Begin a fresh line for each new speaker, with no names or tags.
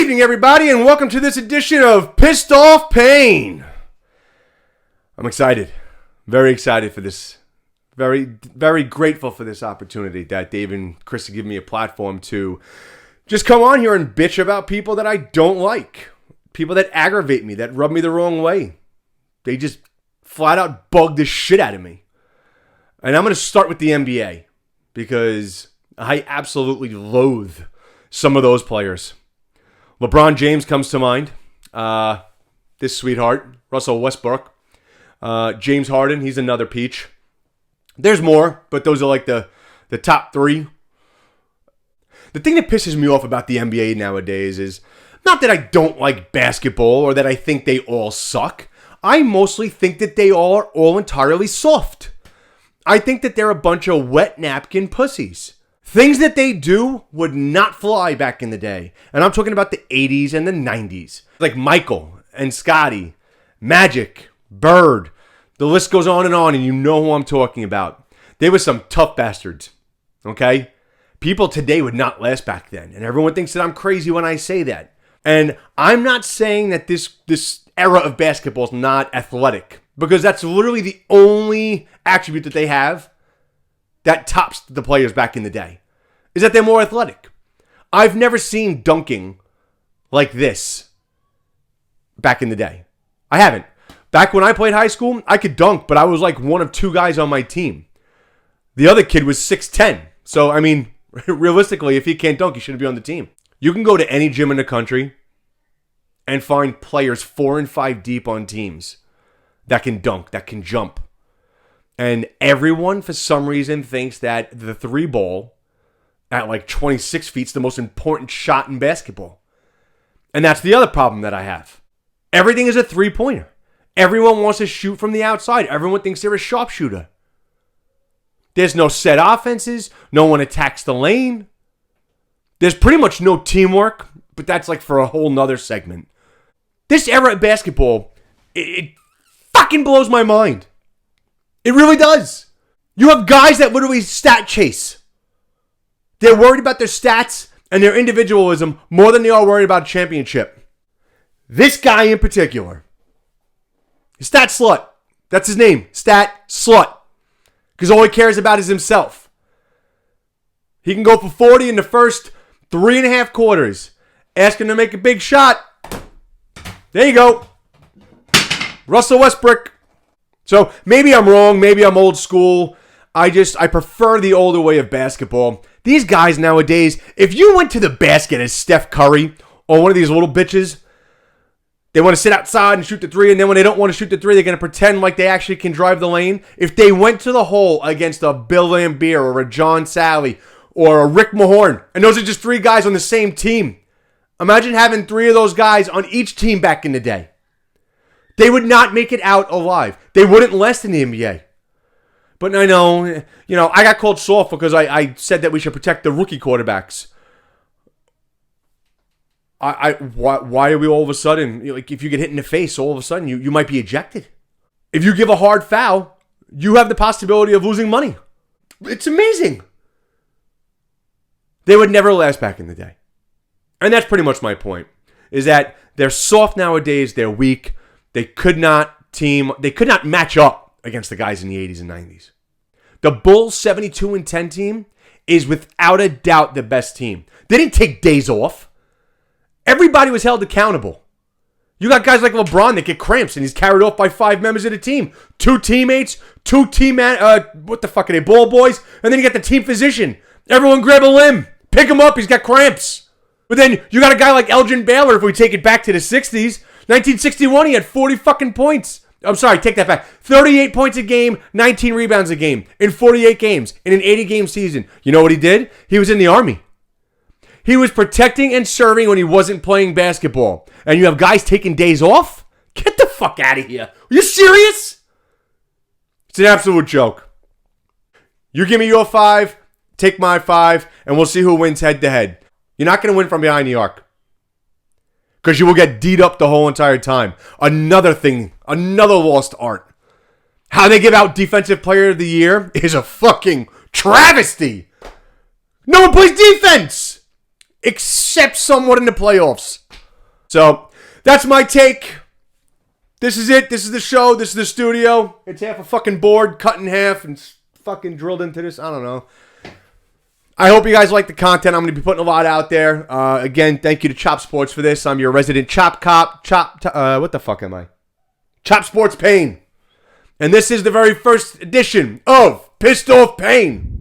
evening, everybody, and welcome to this edition of Pissed Off Payne. I'm excited. Very excited for this. Very grateful for this opportunity that Dave and Chris have given me a platform to just come on here and bitch about people that I don't like. People that aggravate me, that rub me the wrong way. They just flat out bug the shit out of me. And I'm going to start with the NBA because I absolutely loathe some of those players. LeBron James comes to mind. This sweetheart, Russell Westbrook. James Harden, he's another peach. There's more, but those are like the top three. The thing that pisses me off about the NBA nowadays is not that I don't like basketball or that I think they all suck. I mostly think that they are all entirely soft. I think that they're a bunch of wet napkin pussies. Things that they do would not fly back in the day. And I'm talking about the 80s and the 90s. Like Michael and Scotty, Magic, Bird. The list goes on, and you know who I'm talking about. They were some tough bastards, okay? People today would not last back then. And everyone thinks that I'm crazy when I say that. And I'm not saying that this era of basketball is not athletic. Because that's literally the only attribute that they have that tops the players back in the day, is that they're more athletic. I've never seen dunking like this back in the day. I haven't. Back when I played high school, I could dunk, but I was like one of two guys on my team. The other kid was 6'10". So, I mean, realistically, if he can't dunk, he shouldn't be on the team. You can go to any gym in the country and find players 4 and 5 deep on teams that can dunk, that can jump. And everyone, for some reason, thinks that the three ball at like 26 feet is the most important shot in basketball. And that's the other problem that I have. Everything is a three-pointer. Everyone wants to shoot from the outside. Everyone thinks they're a sharpshooter. There's no set offenses. No one attacks the lane. There's pretty much no teamwork, but that's like for a whole nother segment. This era of basketball, it fucking blows my mind. It really does. You have guys that literally stat chase. They're worried about their stats and their individualism more than they are worried about a championship. This guy in particular, Stat Slut. That's his name, Stat Slut. Because all he cares about is himself. He can go for 40 in the first 3.5 quarters. Ask him to make a big shot. There you go. Russell Westbrook. So maybe I'm wrong, maybe I'm old school. I prefer the older way of basketball. These guys nowadays, if you went to the basket as Steph Curry or one of these little bitches, they want to sit outside and shoot the three, and then when they don't want to shoot the three, they're going to pretend like they actually can drive the lane. If they went to the hole against a Bill Laimbeer or a John Sally or a Rick Mahorn, and those are just 3 guys on the same team, imagine having 3 of those guys on each team back in the day. They would not make it out alive. They wouldn't last in the NBA. But I know, I got called soft because I said that we should protect the rookie quarterbacks. Why are we all of a sudden, like if you get hit in the face, all of a sudden you might be ejected. If you give a hard foul, you have the possibility of losing money. It's amazing. They would never last back in the day. And that's pretty much my point, is that they're soft nowadays, they're weak. They could not match up against the guys in the 80s and 90s. The Bulls 72-10 team is without a doubt the best team. They didn't take days off. Everybody was held accountable. You got guys like LeBron that get cramps and he's carried off by 5 members of the team. 2 teammates, 2 what the fuck are they, ball boys? And then you got the team physician. Everyone grab a limb. Pick him up, he's got cramps. But then you got a guy like Elgin Baylor, if we take it back to the 60s. 1961, he had 40 fucking points. I'm sorry, take that back. 38 points a game, 19 rebounds a game in 48 games in an 80-game season. You know what he did? He was in the Army. He was protecting and serving when he wasn't playing basketball. And you have guys taking days off? Get the fuck out of here. Are you serious? It's an absolute joke. You give me your 5, take my 5, and we'll see who wins head-to-head. You're not going to win from behind the arc. Because you will get D'd up the whole entire time. Another thing, another lost art. How they give out Defensive Player of the Year is a fucking travesty. No one plays defense! Except somewhat in the playoffs. So that's my take. This is it. This is the show. This is the studio. It's half a fucking board cut in half and fucking drilled into this. I don't know. I hope you guys like the content. I'm going to be putting a lot out there. Again, thank you to Chop Sports for this. I'm your resident Chop Cop. What the fuck am I? Chop Sports Payne. And this is the very first edition of Pissed Off Payne.